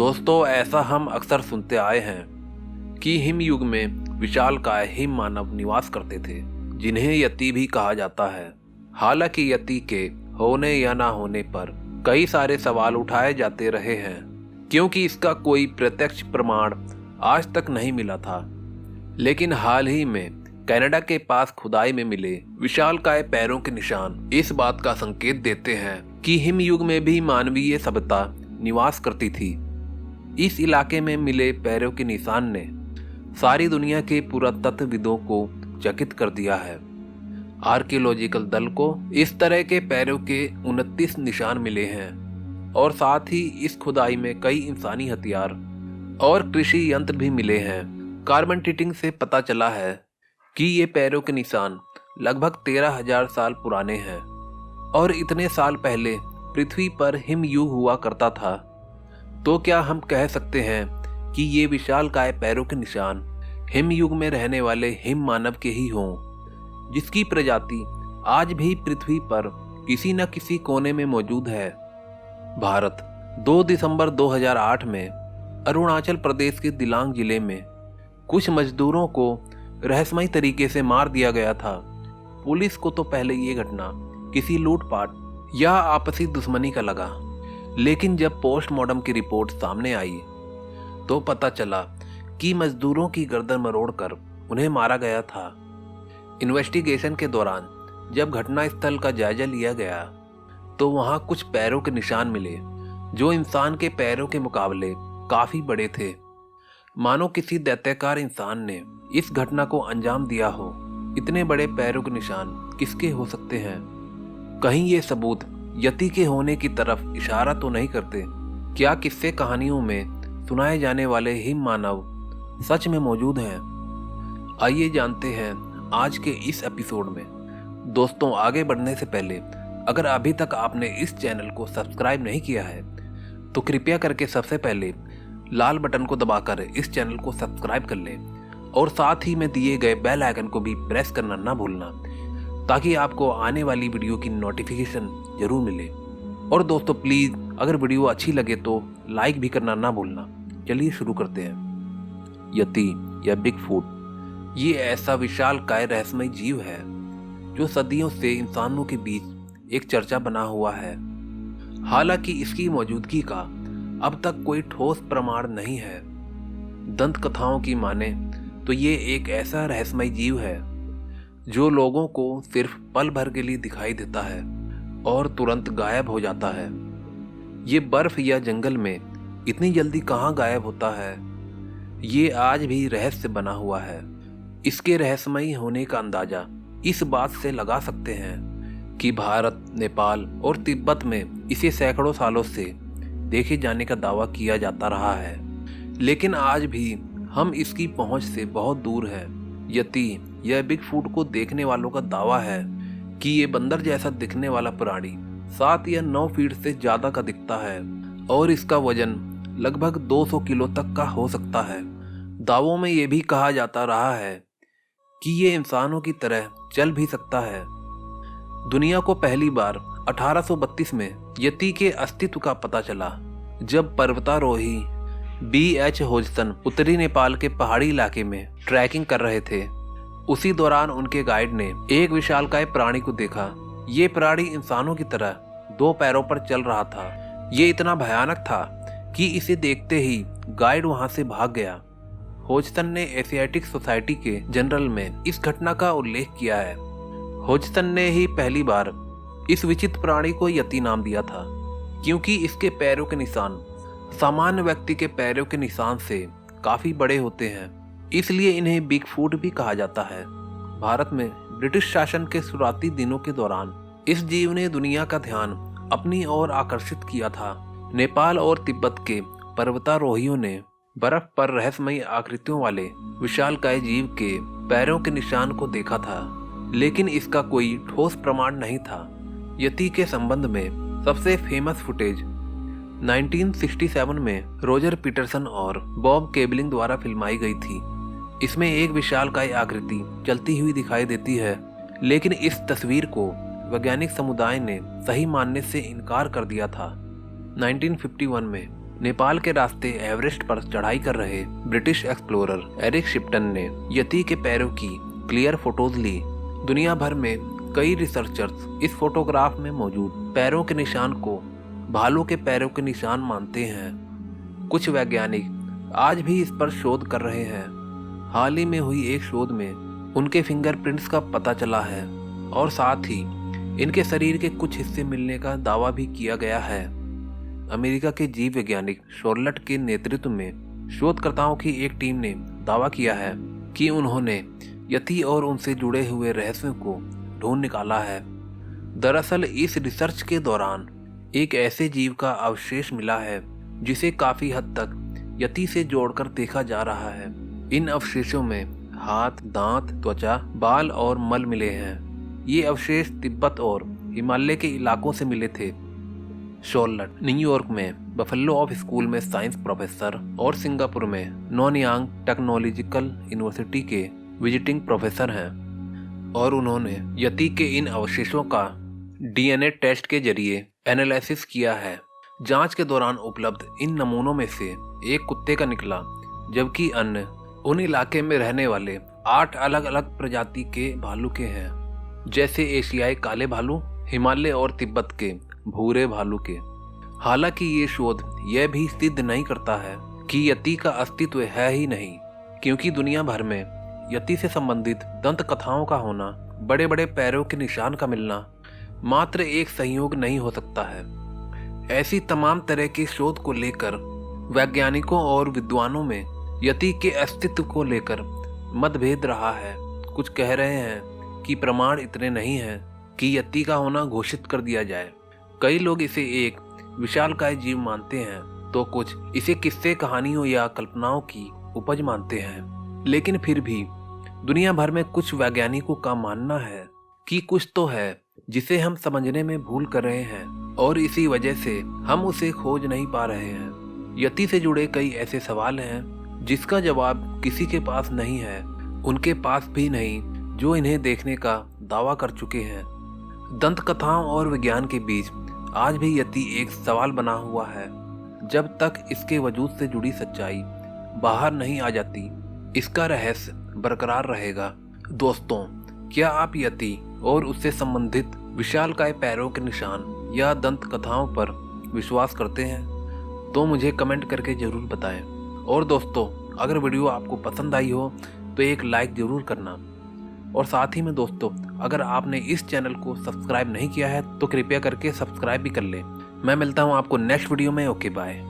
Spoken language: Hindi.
दोस्तों, ऐसा हम अक्सर सुनते आए हैं कि हिम युग में विशालकाय हिम मानव निवास करते थे, जिन्हें यति भी कहा जाता है। हालांकि यति के होने या ना होने पर कई सारे सवाल उठाए जाते रहे हैं, क्योंकि इसका कोई प्रत्यक्ष प्रमाण आज तक नहीं मिला था। लेकिन हाल ही में कनाडा के पास खुदाई में मिले विशालकाय पैरों के निशान इस बात का संकेत देते हैं कि हिम युग में भी मानवीय सभ्यता निवास करती थी। इस इलाके में मिले पैरों के निशान ने सारी दुनिया के पुरातत्वविदों को चकित कर दिया है। आर्कियोलॉजिकल दल को इस तरह के पैरों के 29 निशान मिले हैं और साथ ही इस खुदाई में कई इंसानी हथियार और कृषि यंत्र भी मिले हैं। कार्बन डेटिंग से पता चला है कि ये पैरों के निशान लगभग 13,000 साल पुराने हैं और इतने साल पहले पृथ्वी पर हिम युग हुआ करता था। तो क्या हम कह सकते हैं कि ये विशालकाय पैरों के निशान हिम युग में रहने वाले हिम मानव के ही हों, जिसकी प्रजाति आज भी पृथ्वी पर किसी न किसी कोने में मौजूद है। भारत 2 दिसंबर 2008 में अरुणाचल प्रदेश के दिलांग जिले में कुछ मजदूरों को रहस्यमय तरीके से मार दिया गया था। पुलिस को तो पहले ये घटना किसी लूटपाट या आपसी दुश्मनी का लगा, लेकिन जब पोस्टमार्टम की रिपोर्ट सामने आई तो पता चला कि मजदूरों की गर्दन मरोड़कर उन्हें मारा गया था। इन्वेस्टिगेशन के दौरान जब घटनास्थल का जायजा लिया गया तो वहां कुछ पैरों के निशान मिले जो इंसान के पैरों के मुकाबले काफी बड़े थे। मानो किसी दैत्याकार इंसान ने इस घटना को अंजाम दिया हो। इतने बड़े पैरों के निशान किसके हो सकते हैं? कहीं ये सबूत यति के होने की तरफ इशारा तो नहीं करते? क्या किस्से कहानियों में सुनाए जाने वाले हिम मानव सच में मौजूद हैं? आइए जानते हैं आज के इस एपिसोड में। दोस्तों, आगे बढ़ने से पहले अगर अभी तक आपने इस चैनल को सब्सक्राइब नहीं किया है तो कृपया करके सबसे पहले लाल बटन को दबाकर इस चैनल को सब्सक्राइब कर लें और साथ ही में दिए गए बेल आइकन को भी प्रेस करना ना भूलना, ताकि आपको आने वाली वीडियो की नोटिफिकेशन जरूर मिले। और दोस्तों, प्लीज़ अगर वीडियो अच्छी लगे तो लाइक भी करना ना भूलना। चलिए शुरू करते हैं। यति या बिगफूट ये ऐसा विशालकाय रहस्यमय जीव है जो सदियों से इंसानों के बीच एक चर्चा बना हुआ है। हालांकि इसकी मौजूदगी का अब तक कोई ठोस प्रमाण नहीं है। दंत कथाओं की माने तो ये एक ऐसा रहस्यमय जीव है जो लोगों को सिर्फ पल भर के लिए दिखाई देता है और तुरंत गायब हो जाता है। ये बर्फ या जंगल में इतनी जल्दी कहाँ गायब होता है, ये आज भी रहस्य बना हुआ है। इसके रहस्यमयी होने का अंदाजा इस बात से लगा सकते हैं कि भारत, नेपाल और तिब्बत में इसे सैकड़ों सालों से देखे जाने का दावा किया जाता रहा है, लेकिन आज भी हम इसकी पहुंच से बहुत दूर हैं। यति या बिगफूट को देखने वालों का दावा है कि ये बंदर जैसा दिखने वाला प्राणी 7 या 9 फीट से ज्यादा का दिखता है और इसका वजन लगभग 200 किलो तक का हो सकता है। दावों में ये भी कहा जाता रहा है कि ये इंसानों की तरह चल भी सकता है। दुनिया को पहली बार 1832 में यति के अस्तित्व का पता चला, जब पर्वतारोही B.H. होजसन उत्तरी नेपाल के पहाड़ी इलाके में ट्रैकिंग कर रहे थे। उसी दौरान उनके गाइड ने एक विशालकाय प्राणी को देखा। ये प्राणी इंसानों की तरह 2 पैरों पर चल रहा था। ये इतना भयानक था कि इसे देखते ही गाइड वहां से भाग गया। होजसन ने एशियाटिक सोसाइटी के जनरल में इस घटना का उल्लेख किया है। होजसन ने ही पहली बार इस विचित्र प्राणी को यति नाम दिया था, क्योंकि इसके पैरों के निशान सामान्य व्यक्ति के पैरों के निशान से काफी बड़े होते हैं, इसलिए इन्हें बिगफूट भी कहा जाता है। भारत में ब्रिटिश शासन के शुरुआती दिनों के दौरान इस जीव ने दुनिया का ध्यान अपनी ओर आकर्षित किया था। नेपाल और तिब्बत के पर्वतारोहियों ने बर्फ पर रहस्यमयी आकृतियों वाले विशालकाय जीव के पैरों के निशान को देखा था, लेकिन इसका कोई ठोस प्रमाण नहीं था। यति के संबंध में सबसे फेमस फुटेज 1967 में रोजर पीटरसन और बॉब केबलिंग द्वारा फिल्माई गई थी। इसमें एक विशालकाय आकृति चलती हुई दिखाई देती है, लेकिन इस तस्वीर को वैज्ञानिक समुदाय ने सही मानने से इनकार कर दिया था। 1951 में नेपाल के रास्ते एवरेस्ट पर चढ़ाई कर रहे ब्रिटिश एक्सप्लोरर एरिक शिप्टन ने यति के पैरों की क्लियर फोटोज ली। दुनिया भर में कई रिसर्चर्स इस फोटोग्राफ में मौजूद पैरों के निशान को भालू के पैरों के निशान मानते हैं। कुछ वैज्ञानिक आज भी इस पर शोध कर रहे हैं। हाल ही में हुई एक शोध में उनके फिंगरप्रिंट्स का पता चला है और साथ ही इनके शरीर के कुछ हिस्से मिलने का दावा भी किया गया है। अमेरिका के जीव वैज्ञानिक शॉर्लट के नेतृत्व में शोधकर्ताओं की एक टीम ने दावा किया है कि उन्होंने यति और उनसे जुड़े हुए रहस्यों को ढूंढ निकाला है। दरअसल इस रिसर्च के दौरान एक ऐसे जीव का अवशेष मिला है जिसे काफी हद तक यति से जोड़कर देखा जा रहा है। इन अवशेषों में हाथ, दांत, त्वचा, बाल और मल मिले हैं। ये अवशेष तिब्बत और हिमालय के इलाकों से मिले थे। शॉर्लट न्यूयॉर्क में बफेलो ऑफ स्कूल में साइंस प्रोफेसर और सिंगापुर में नॉनयांग टेक्नोलॉजिकल यूनिवर्सिटी के विजिटिंग प्रोफेसर हैं और उन्होंने यति के इन अवशेषों का डीएनए टेस्ट के जरिए एनालिसिस किया है। जांच के दौरान उपलब्ध इन नमूनों में से एक कुत्ते का निकला, जबकि अन्य उन इलाके में रहने वाले 8 अलग अलग प्रजाति के भालू के हैं, जैसे एशियाई काले भालू, हिमालय और तिब्बत के भूरे भालू के। हालांकि ये शोध यह भी सिद्ध नहीं करता है कि यति का अस्तित्व है ही नहीं, क्योंकि दुनिया भर में यति से संबंधित दंत कथाओं का होना, बड़े बड़े पैरों के निशान का मिलना मात्र एक संयोग नहीं हो सकता है। ऐसी तमाम तरह के शोध को लेकर वैज्ञानिकों और विद्वानों में यति के अस्तित्व को लेकर मतभेद रहा है। कुछ कह रहे हैं कि प्रमाण इतने नहीं हैं कि यति का होना घोषित कर दिया जाए। कई लोग इसे एक विशालकाय जीव मानते हैं, तो कुछ इसे किस्से, कहानियों या कल्पनाओं की उपज मानते हैं। लेकिन फिर भी दुनिया भर में कुछ वैज्ञानिकों का मानना है कि कुछ तो है जिसे हम समझने में भूल कर रहे हैं और इसी वजह से हम उसे खोज नहीं पा रहे हैं। यति से जुड़े कई ऐसे सवाल हैं जिसका जवाब किसी के पास नहीं है, उनके पास भी नहीं जो इन्हें देखने का दावा कर चुके हैं। दंत कथाओं और विज्ञान के बीच आज भी यति एक सवाल बना हुआ है। जब तक इसके वजूद से जुड़ी सच्चाई बाहर नहीं आ जाती, इसका रहस्य बरकरार रहेगा। दोस्तों, क्या आप यति और उससे संबंधित विशालकाय पैरों के निशान या दंत कथाओं पर विश्वास करते हैं? तो मुझे कमेंट करके जरूर बताएं। और दोस्तों, अगर वीडियो आपको पसंद आई हो तो एक लाइक जरूर करना। और साथ ही में दोस्तों, अगर आपने इस चैनल को सब्सक्राइब नहीं किया है तो कृपया करके सब्सक्राइब भी कर लें। मैं मिलता हूँ आपको नेक्स्ट वीडियो में। Okay, bye.